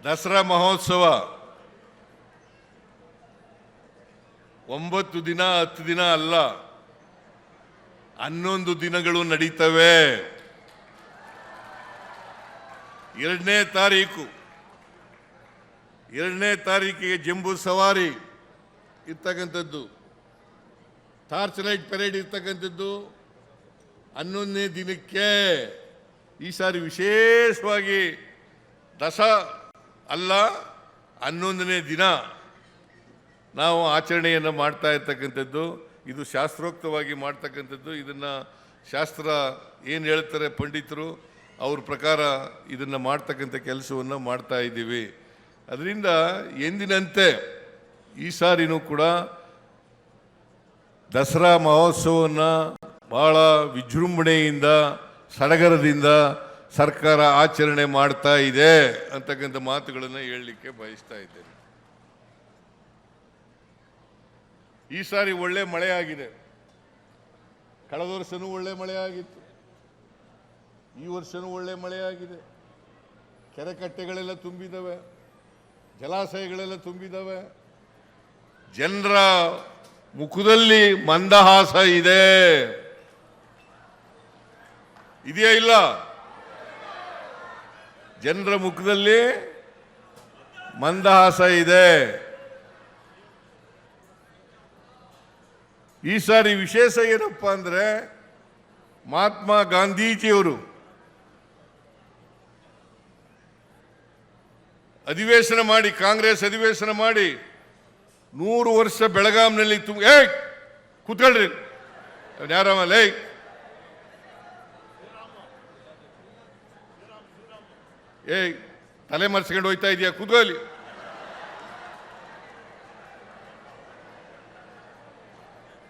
ದಸರಾ ಮಹೋತ್ಸವ 9 ದಿನ 10 ದಿನ ಅಲ್ಲ, 11 ದಿನಗಳು ನಡೀತವೆ. 2ನೇ ತಾರೀಕಿಗೆ ಜಂಬೂ ಸವಾರಿ ಇರ್ತಕ್ಕಂಥದ್ದು, ಟಾರ್ಚ್ ಲೈಟ್ ಪರೇಡ್ ಇರ್ತಕ್ಕಂಥದ್ದು 11ನೇ ದಿನಕ್ಕೆ. ಈ ಸಾರಿ ವಿಶೇಷವಾಗಿ ಅಲ್ಲ 11ನೇ ದಿನ ನಾವು ಆಚರಣೆಯನ್ನು ಮಾಡ್ತಾ ಇರ್ತಕ್ಕಂಥದ್ದು. ಇದು ಶಾಸ್ತ್ರೋಕ್ತವಾಗಿ ಮಾಡ್ತಕ್ಕಂಥದ್ದು. ಇದನ್ನು ಶಾಸ್ತ್ರ ಏನು ಹೇಳ್ತಾರೆ ಪಂಡಿತರು, ಅವ್ರ ಪ್ರಕಾರ ಇದನ್ನು ಮಾಡ್ತಕ್ಕಂಥ ಕೆಲಸವನ್ನು ಮಾಡ್ತಾ ಇದ್ದೀವಿ. ಅದರಿಂದ ಎಂದಿನಂತೆ ಈ ಸಾರಿನೂ ಕೂಡ ದಸರಾ ಮಹೋತ್ಸವವನ್ನು ಭಾಳ ವಿಜೃಂಭಣೆಯಿಂದ ಸಡಗರದಿಂದ ಸರ್ಕಾರ ಆಚರಣೆ ಮಾಡ್ತಾ ಇದೆ ಅಂತಕ್ಕಂಥ ಮಾತುಗಳನ್ನು ಹೇಳಲಿಕ್ಕೆ ಬಯಸ್ತಾ ಇದ್ದೇನೆ. ಈ ಸಾರಿ ಒಳ್ಳೆ ಮಳೆ ಆಗಿದೆ. ಕಳೆದ ವರ್ಷನೂ ಒಳ್ಳೆ ಮಳೆ ಆಗಿತ್ತು, ಈ ವರ್ಷನೂ ಒಳ್ಳೆ ಮಳೆ ಆಗಿದೆ. ಕೆರೆ ಕಟ್ಟೆಗಳೆಲ್ಲ ತುಂಬಿದವೆ, ಜಲಾಶಯಗಳೆಲ್ಲ ತುಂಬಿದವೆ. ಜನರ ಮುಖದಲ್ಲಿ ಮಂದಹಾಸ ಇದೆ, ಇದೆಯಾ ಇಲ್ಲ? ಜನರ ಮುಖದಲ್ಲಿ ಮಂದಹಾಸ ಇದೆ. ಈ ಸಾರಿ ವಿಶೇಷ ಏನಪ್ಪ ಅಂದರೆ, ಮಹಾತ್ಮ ಗಾಂಧೀಜಿಯವರು ಅಧಿವೇಶನ ಮಾಡಿ, ಕಾಂಗ್ರೆಸ್ ಅಧಿವೇಶನ ಮಾಡಿ 100 ವರ್ಷ ಬೆಳಗಾಂನಲ್ಲಿ ಕೂತ್ಕೊಳ್ರಿ, ಯಾರಮ್ಮ ತಲೆ ಮರೆಸ್ಕೊಂಡು ಹೋಯ್ತಾ ಇದೆಯಾ, ಕೂತ್ಕೊಳ್ಳಿ.